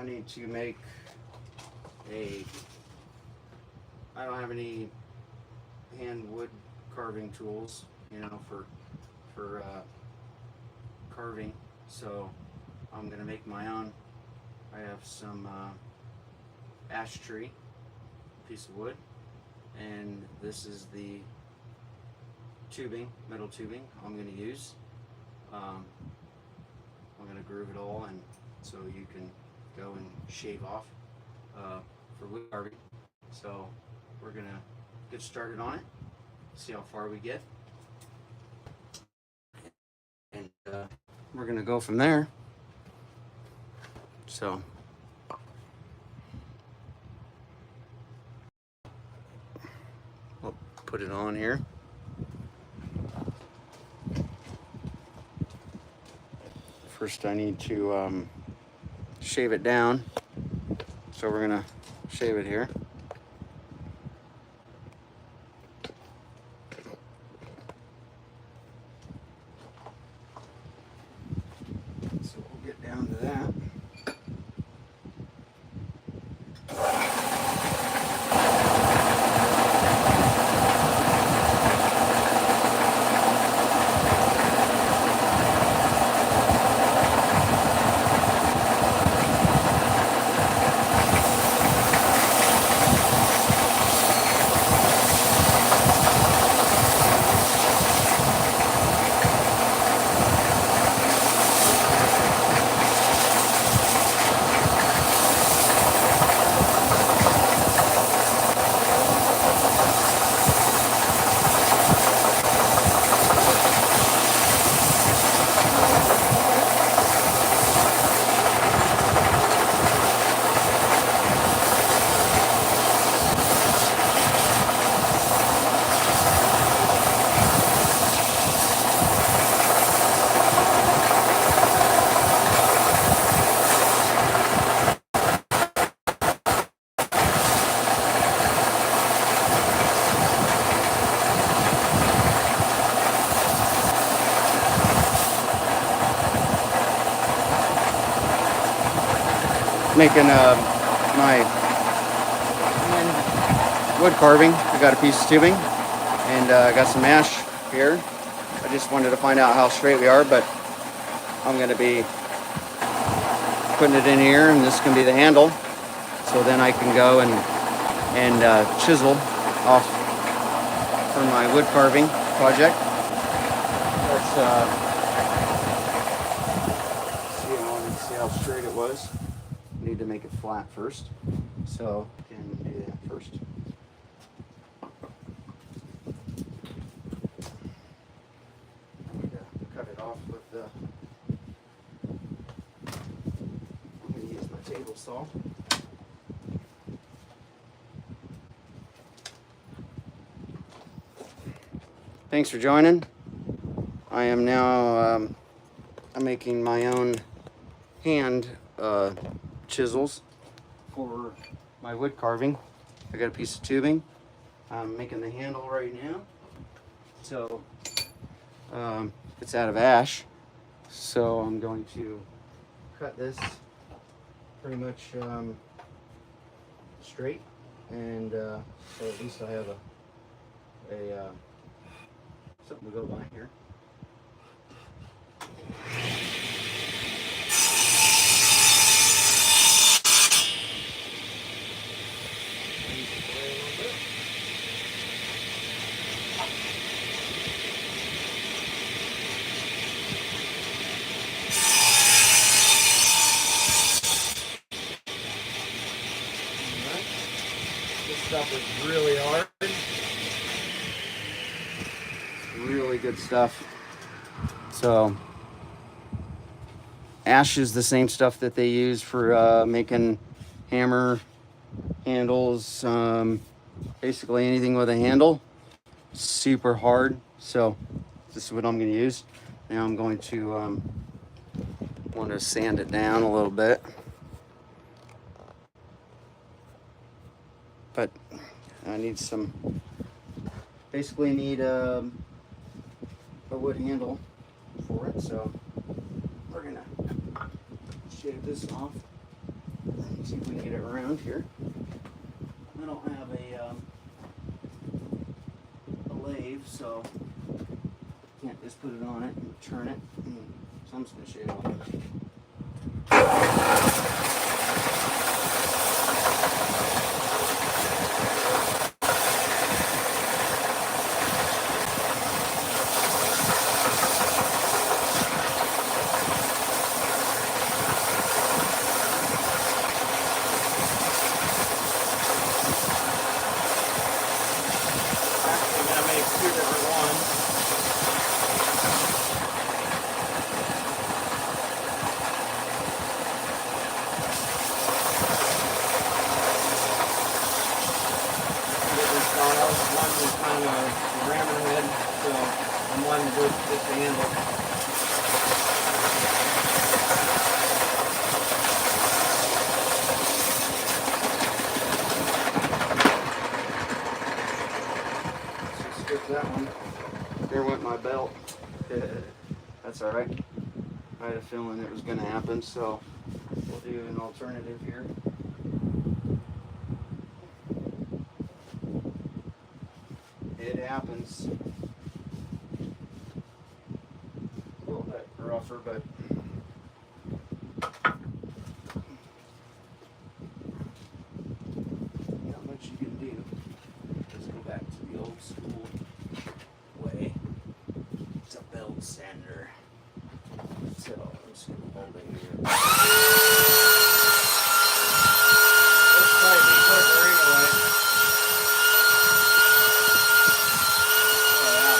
I need to make I don't have any hand wood carving tools, you know, for carving, so I'm gonna make my own. I have some ash tree, piece of wood, and this is the tubing, metal tubing I'm gonna use. I'm gonna groove it all, and so you can go and shave off for wood carving. So we're gonna get started on it, see how far we get, and we're gonna go from there. So I'll put it on here. First I need to shave it down, so we're gonna shave it here. So we'll get down to that. Making my hand wood carving. I got a piece of tubing, and I got some ash here. I just wanted to find out how straight we are, but I'm going to be putting it in here, and this can be the handle. So then I can go and chisel off for my wood carving project. Let's see how straight it was. Need to make it flat first, so I can do that first. I need to cut it off with the. I'm going to use my table saw. Thanks for joining. I am now I'm making my own hand chisels for my wood carving. I got a piece of tubing. I'm making the handle right now. So it's out of ash. So I'm going to cut this pretty much straight, and so at least I have a something to go by here. Stuff is really hard. Really good stuff. So ash is the same stuff that they use for making hammer handles, basically anything with a handle. Super hard. So this is what I'm going to use. Now I'm going to want to sand it down a little bit. But I need some, basically need a wood handle for it, so we're gonna shave this off. see if we can get it around here. I don't have a lathe, so can't just put it on it and turn it. So I'm just going to show you how to do it. Two different ones. Different styles. One was kind of rammer head, so and one with just the handle. That one. There went my belt. That's all right. I had a feeling it was going to happen, so we'll do an alternative here. It happens. A little bit rougher, but not much you can do. Let's go back to the old school way. It's a belt sander. So I'm just going to hold it here. Let's try to be quicker anyway. Oh, yeah.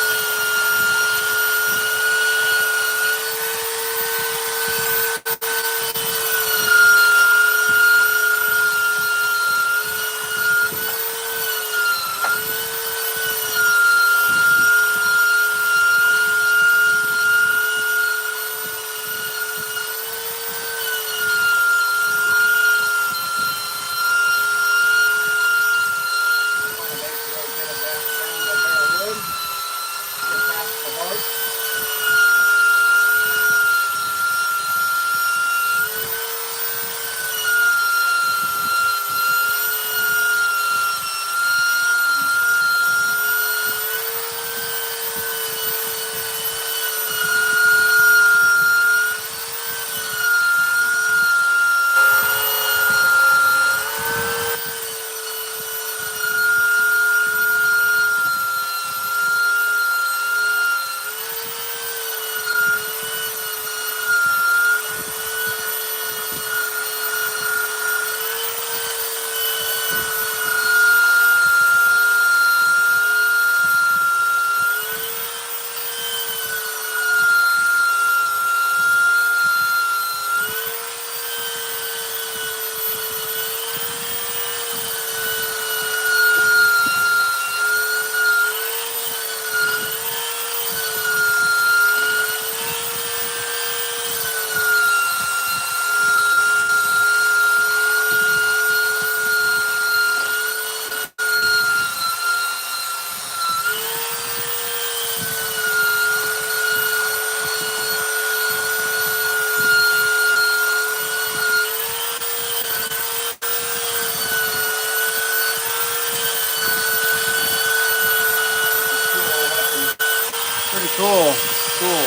Pretty cool. Cool.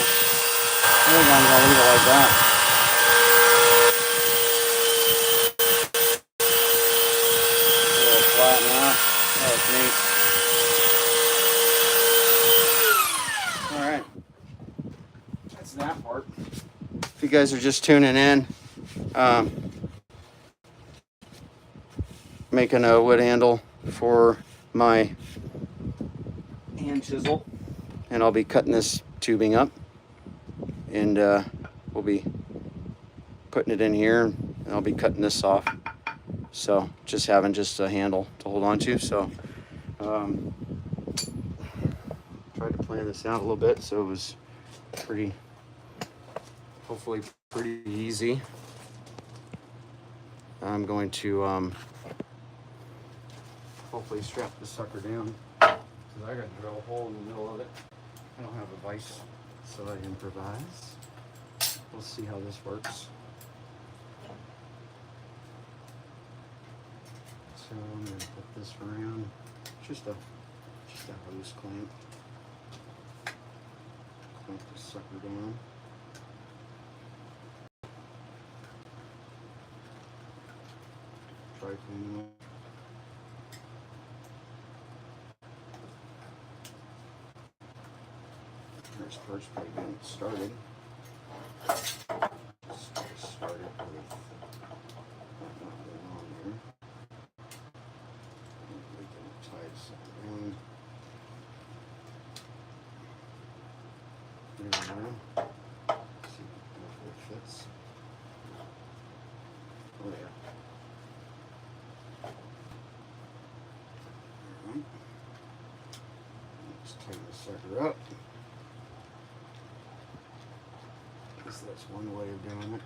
I think I'm gonna leave it like that. A little flatten out. That was neat. Alright. That's that part. If you guys are just tuning in, making a wood handle for my hand chisel. And I'll be cutting this tubing up, and we'll be putting it in here, and I'll be cutting this off. So just having just a handle to hold on to. So tried to plan this out a little bit, so it was hopefully pretty easy. I'm going to hopefully strap this sucker down, because I got to drill a hole in the middle of it. I don't have a vise, so I improvise. We'll see how this works. So I'm going to put this around, just a hose clamp. Clamp this sucker down. Try cleaning it. This part's pretty good started. Started with nothing on there. We can tie this down. There we go. See if it fits. Oh yeah. Alright. Let's tighten the sucker up. So that's one way of doing it.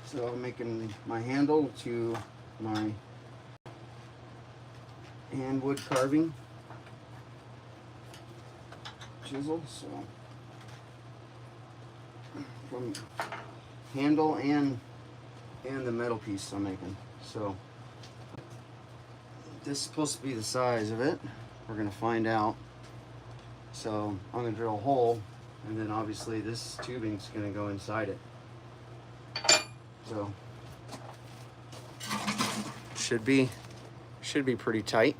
So I'm making my handle to my hand wood carving chisel. So from handle and the metal piece I'm making. So this is supposed to be the size of it. We're going to find out. So I'm going to drill a hole, and then obviously this tubing's going to go inside it. So should be pretty tight.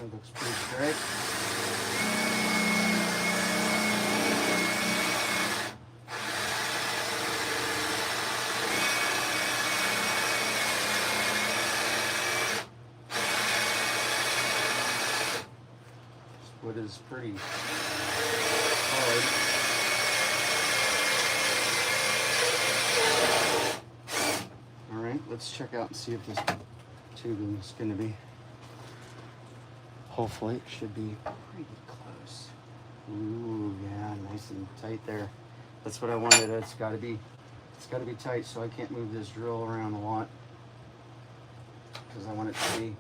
That looks pretty straight. Wood is pretty hard. All right, let's check out and see if this tubing is going to be. Hopefully, it should be pretty close. Ooh, yeah, nice and tight there. That's what I wanted. It's got to be tight, so I can't move this drill around a lot because I want it to be.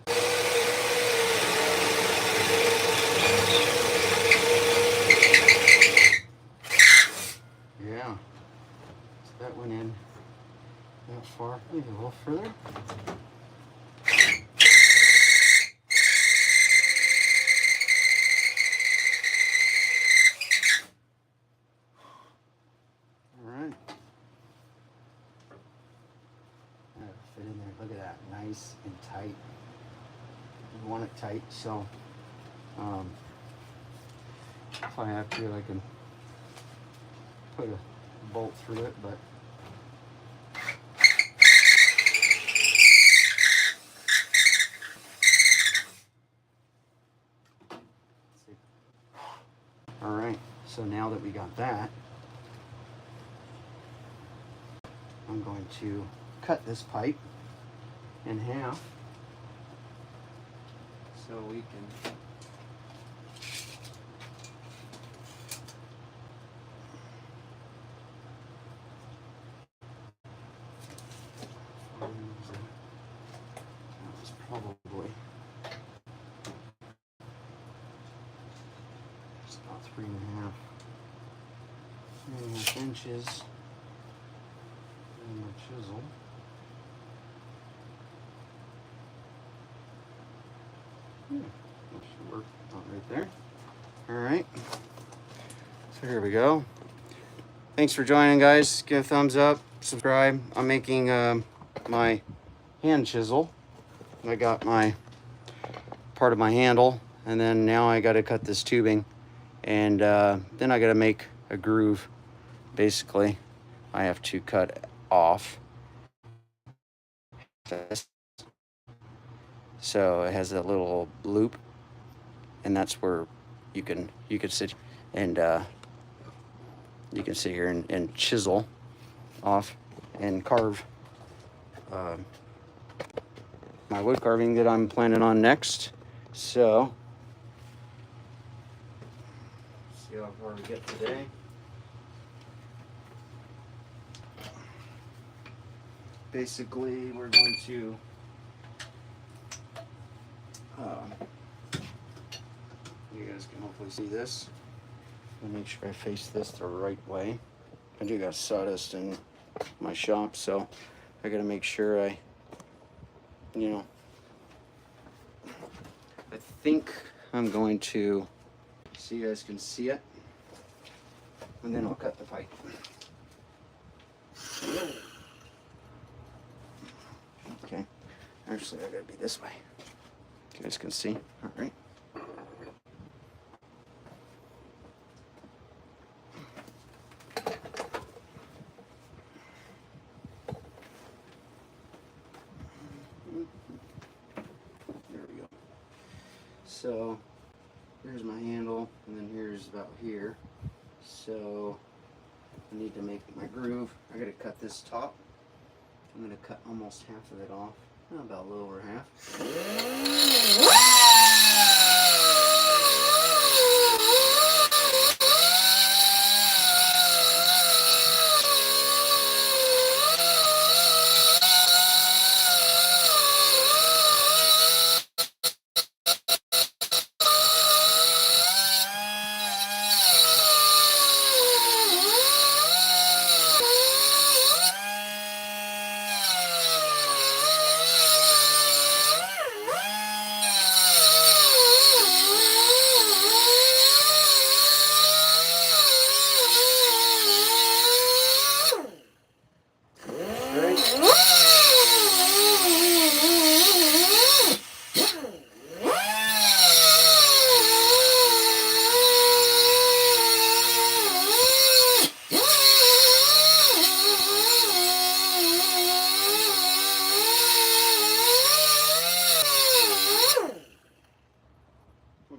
Yeah, so that went in that far, maybe a little further. All right, that'll fit in there. Look at that, nice and tight. You want it tight, so if I have to, I can put a bolt through it, but all right, so now that we got that, I'm going to cut this pipe in half so we can probably it's about 3.5 inches in my chisel. That should work out right there. All right, so here we go. Thanks for joining, guys. Give a thumbs up, subscribe. I'm making my hand chisel. I got my part of my handle, and then now I got to cut this tubing, and then I got to make a groove. Basically, I have to cut off this, so it has a little loop, and that's where you can sit and you can sit here and chisel off and carve my wood carving that I'm planning on next. So, see how far we get today. basically we're going to you guys can hopefully see this. I'll make sure I face this the right way. I do got sawdust in my shop, so I gotta make sure I, you know, I think I'm going to, so you guys can see it, and then I'll cut the pipe. Okay, actually I gotta be this way. You guys can see, all right. So here's my handle, and then here's about here. So I need to make my groove. I gotta cut this top. I'm gonna cut almost half of it off, about a little over half.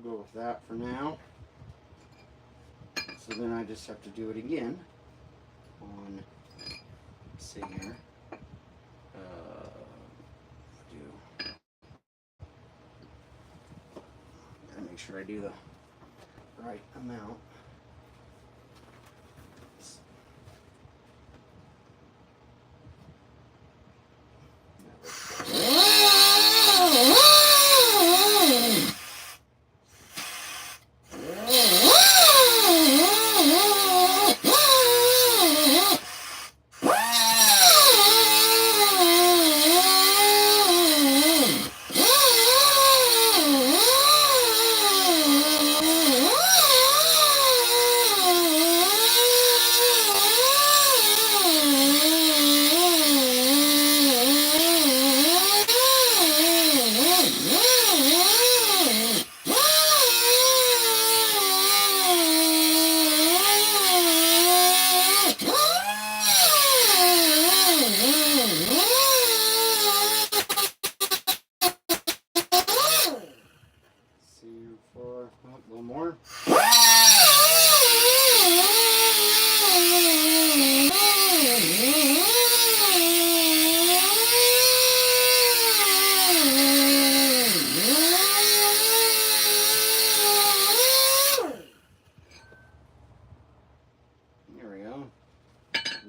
Go with that for now. So then I just have to do it again on, let's see here, gotta make sure I do the right amount.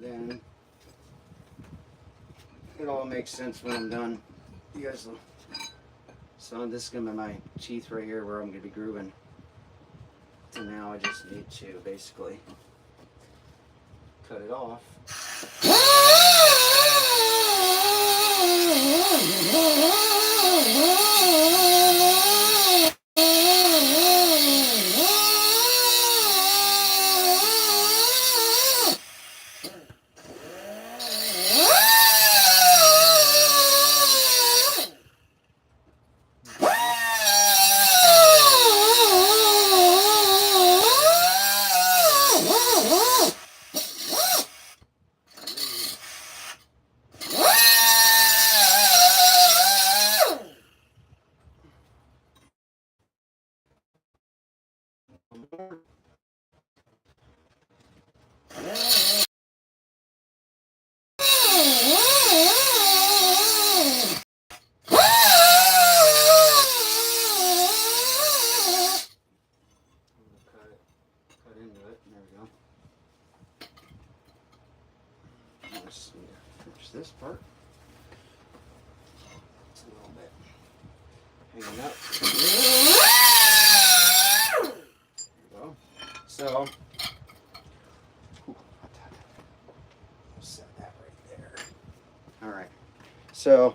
Then it all makes sense when I'm done. You guys will. So this is gonna be my teeth right here where I'm gonna be grooving. And now I just need to basically cut it off. Cut into it. There we go. Just finish this part. hanging up. Well, so set that right there. All right. So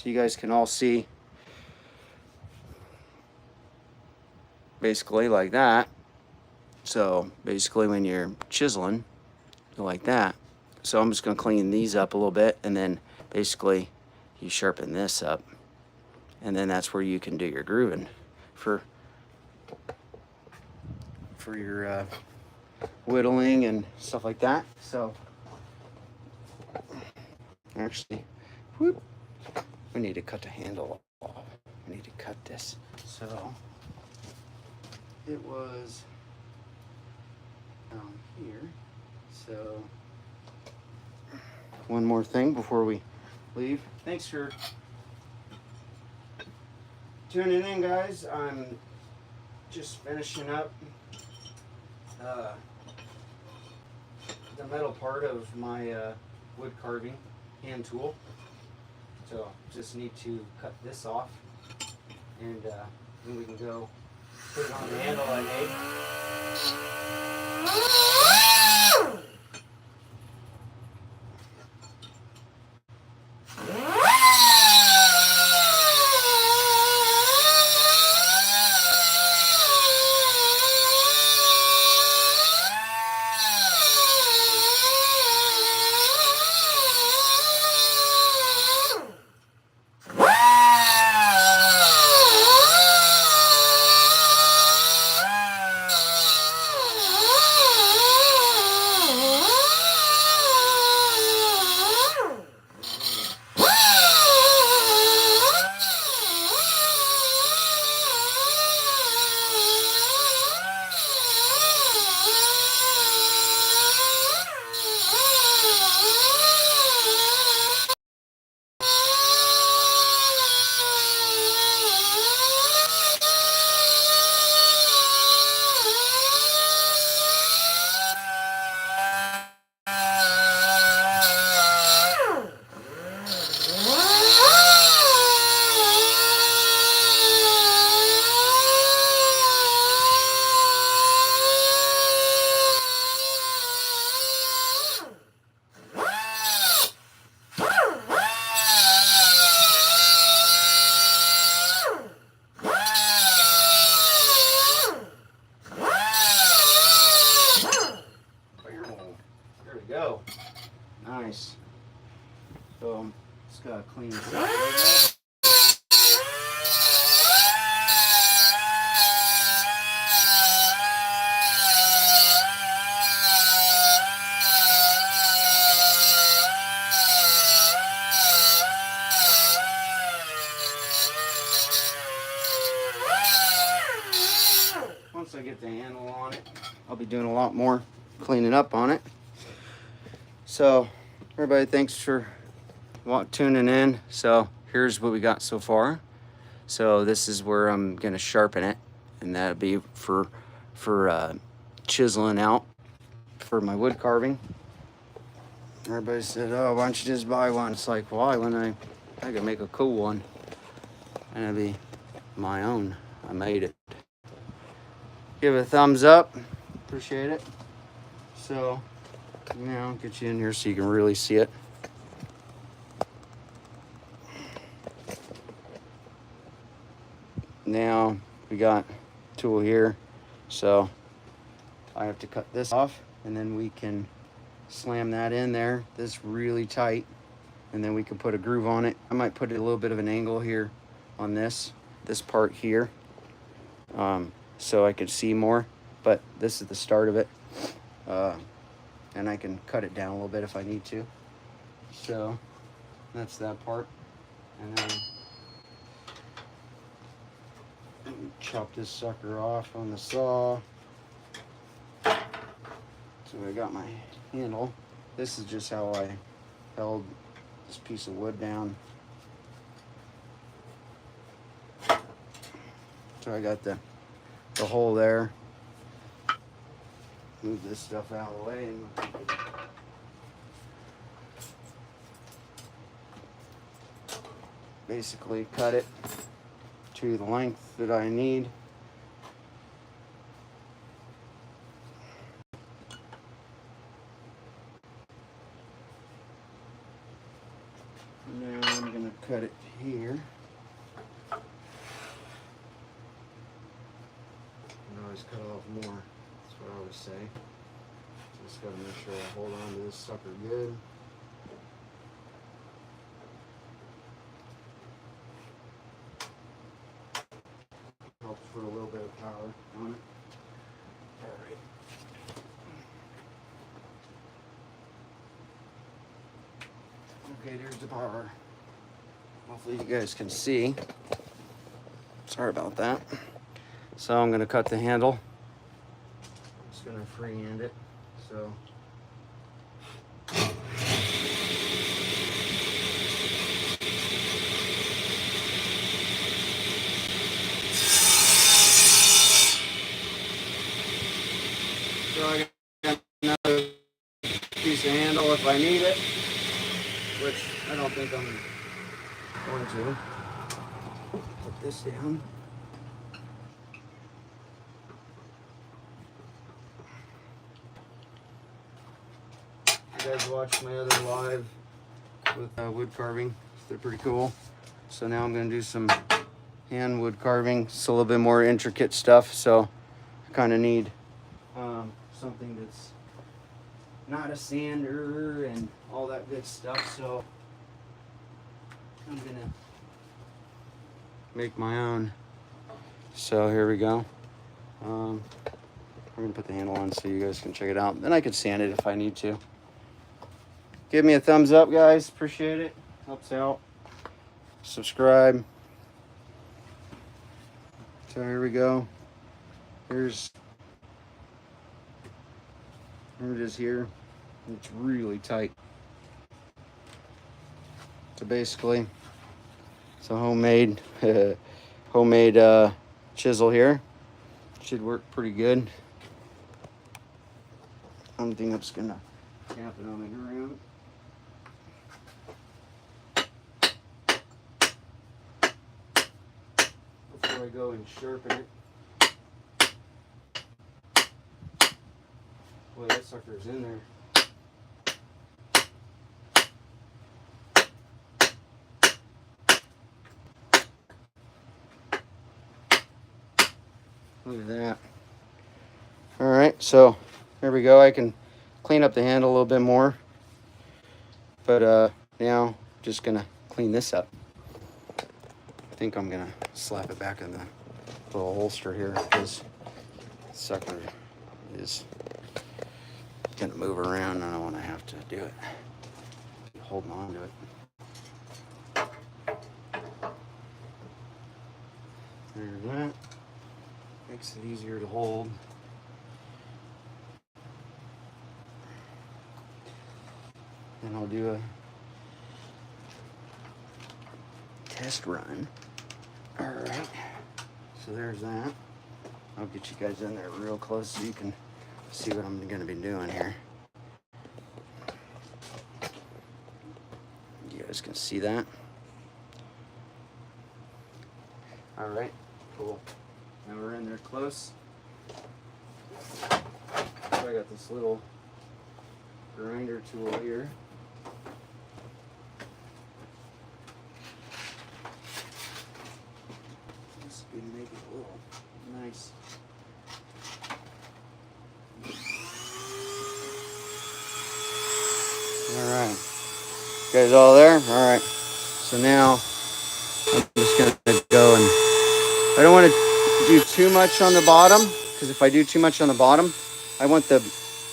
you guys can all see basically like that. So basically when you're chiseling, like that. So I'm just going to clean these up a little bit, and then basically you sharpen this up, and then that's where you can do your grooving for your whittling and stuff like that. So actually, whoop, we need to cut the handle off. We need to cut this. So it was down here. So one more thing before we leave. Thanks for tuning in, guys. I'm just finishing up the metal part of my wood carving hand tool. So just need to cut this off, and then we can go put it on the handle I made. There we go. Nice. So just gotta clean this up. Once I get the handle on it, I'll be doing a lot more cleaning up on it. So everybody, thanks for tuning in. So here's what we got so far. So this is where I'm gonna sharpen it, and that'll be for chiseling out for my wood carving. Everybody said, oh, why don't you just buy one? It's like, why? When I could make a cool one, and it'll be my own. I made it. Give it a thumbs up, appreciate it. So now get you in here so you can really see it. Now we got tool here, so I have to cut this off, and then we can slam that in there. This really tight, and then we can put a groove on it. I might put a little bit of an angle here on this part here, so I could see more, but this is the start of it, and I can cut it down a little bit if I need to. So that's that part, and then chop this sucker off on the saw. So I got my handle. This is just how I held this piece of wood down. So I got the hole there. Move this stuff out of the way and basically cut it to the length that I need. Now I'm going to cut it here. I always cut off more. That's what I always say. Just got to make sure I hold on to this sucker good. Helps for a little bit of power on it. Alright. Okay, there's the power. Hopefully you guys can see. Sorry about that. So I'm going to cut the handle. I'm just going to freehand it. So I got another piece of handle if I need it, which I don't think I'm going to. Put this down. You guys watched my other live with wood carving. They're pretty cool. So now I'm going to do some hand wood carving. It's a little bit more intricate stuff, so I kind of need something that's not a sander and all that good stuff. So I'm going to make my own. So here we go. We're going to put the handle on so you guys can check it out. Then I can sand it if I need to. Give me a thumbs up, guys. Appreciate it. Helps out. Subscribe. So here we go. Here it is here. It's really tight. So basically, it's a homemade chisel here. Should work pretty good. One thing I'm just gonna tap it on the ground. Before I go and sharpen it. Boy, that sucker's in there. Look at that. All right, so there we go. I can clean up the handle a little bit more. But now just gonna clean this up. I think I'm gonna slap it back in the little holster here because the sucker is gonna move around and I don't wanna have to do it. Holding on to it. There's that. Makes it easier to hold. Then I'll do a test run. All right, so there's that. I'll get you guys in there real close so you can see what I'm gonna be doing here. You guys can see that. All right, cool. Now we're in there close. So I got this little grinder tool here. This would make it a little nice. All right, you guys all there? All right. So now I'm just gonna go and I don't want to do too much on the bottom because if I do too much on the bottom, I want the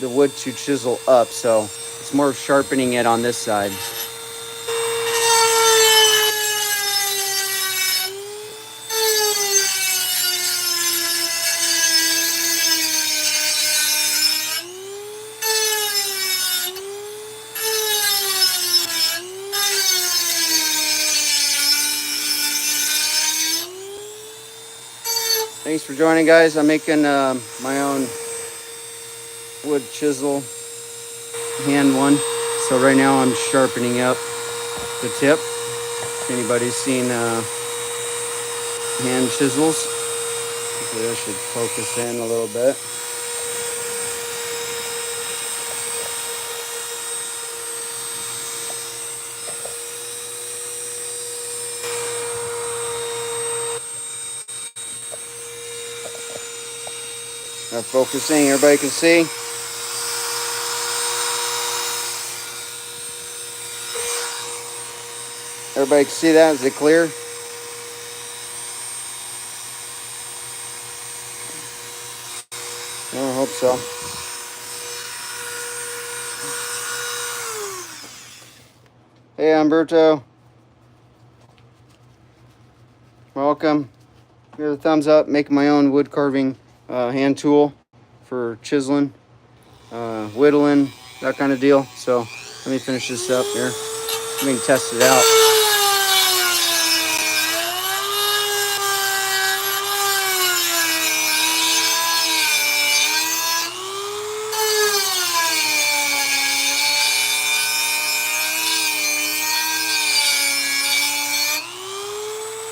wood to chisel up. So it's more sharpening it on this side. Thanks for joining, guys. I'm making my own wood chisel hand one. So right now I'm sharpening up the tip. If anybody's seen hand chisels. Hopefully this should focus in a little bit. Now focusing, everybody can see. Everybody can see that? Is it clear? I hope so. Hey, Umberto. Welcome. Give it a thumbs up. Making my own wood carving hand tool for chiseling, whittling, that kind of deal. So let me finish this up here. We can test it out.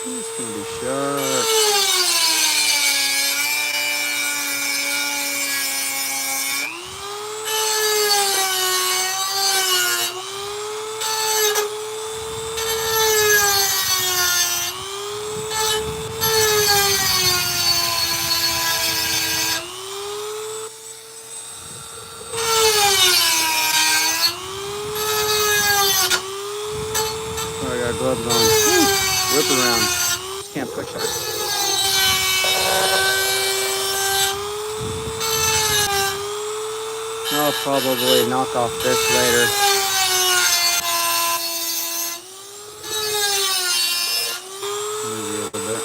It's gonna be sharp. Oh, I got gloves on. Whip around. Just can't push it. I'll probably knock off this later. Maybe a little bit.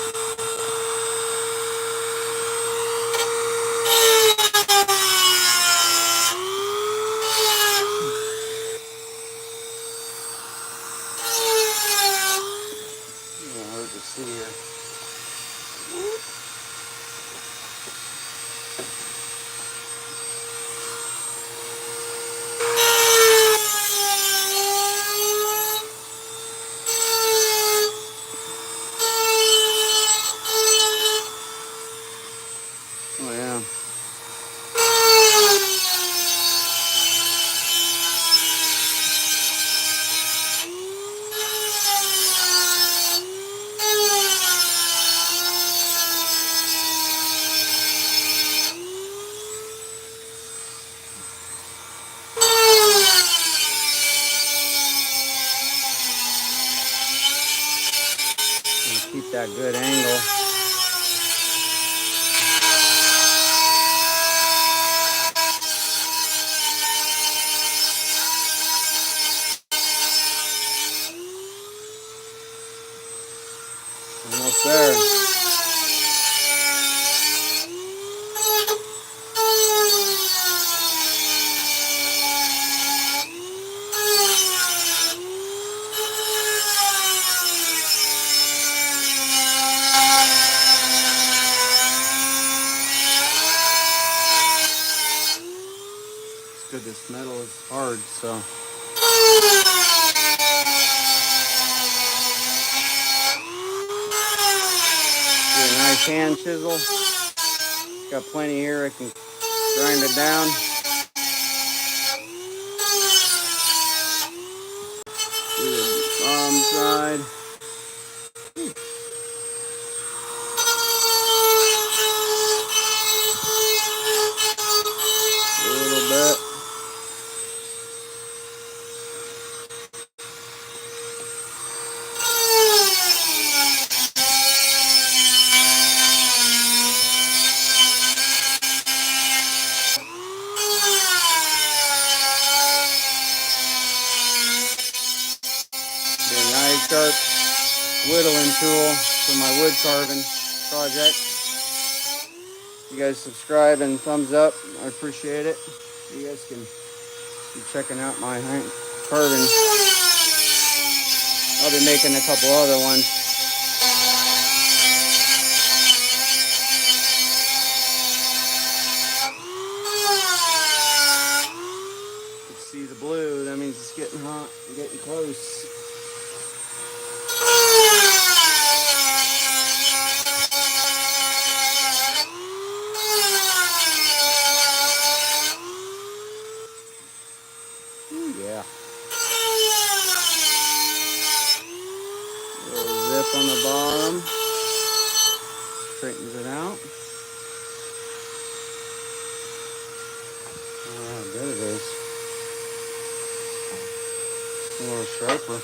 Hard to see here. Oh yeah. Keep that good angle. Almost there. It's good this metal is hard, so. Do a nice hand chisel. Got plenty here, I can grind it down. Do the bottom side. A little bit. Sharp whittling tool for my wood carving project. You guys subscribe and thumbs up. I appreciate it. You guys can be checking out my carving. I'll be making a couple other ones. You can see the blue. That means it's getting hot and getting close. Ooh, yeah. Little zip on the bottom. Straightens it out. Oh, how good it is. A little sharper.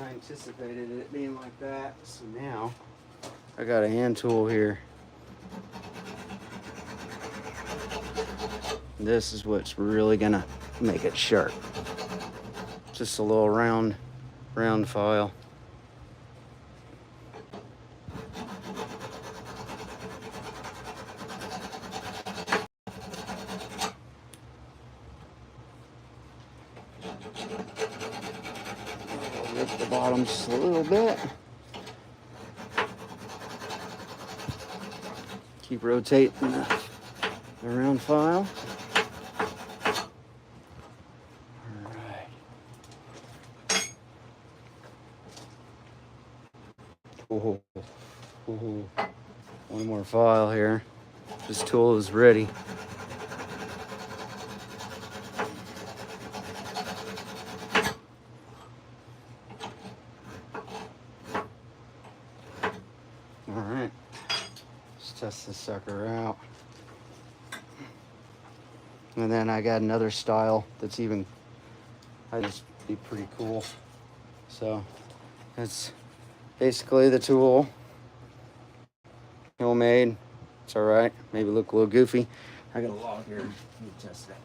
I anticipated it being like that, so now I got a hand tool here. This is what's really gonna make it sharp. Just a little round file. Rip the bottom just a little bit. Keep rotating the round file. Alright. Oh, one more file here. This tool is ready. Alright. Let's test this sucker out. And then I got another style that's even, I just be pretty cool. So that's basically the tool. Homemade. It's all right. Maybe look a little goofy. I got a log here. Let me test that.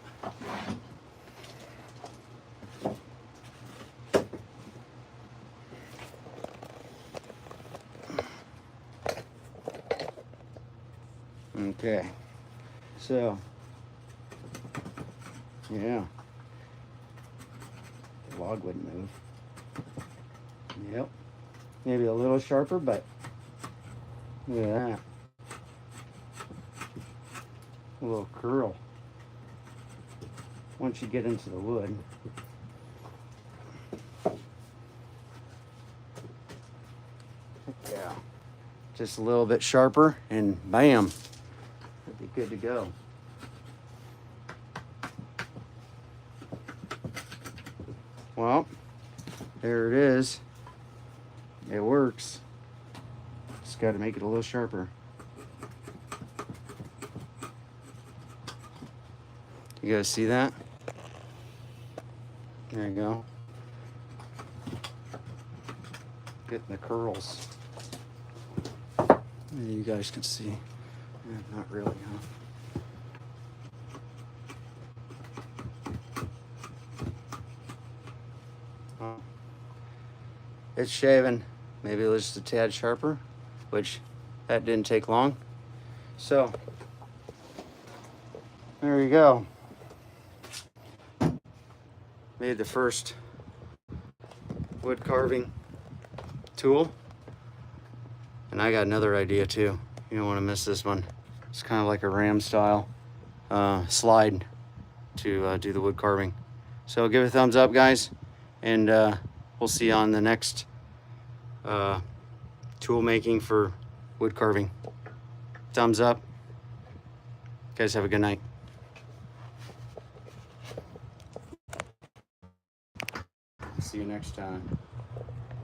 Okay. So, yeah. The log wouldn't move. Yep. Maybe a little sharper, but look at that. A little curl. Once you get into the wood. Yeah. Just a little bit sharper and bam. It'd be good to go. Well, there it is. It works. Just got to make it a little sharper. You guys see that? There you go. Getting the curls. You guys can see. Not really, huh? Well, it's shaving. Maybe it was just a tad sharper, which that didn't take long. So, there you go. Made the first wood carving tool. And I got another idea too. You don't want to miss this one. It's kind of like a ram style slide to do the wood carving. So give it a thumbs up, guys, and we'll see you on the next tool making for wood carving. Thumbs up. Guys, have a good night. See you next time.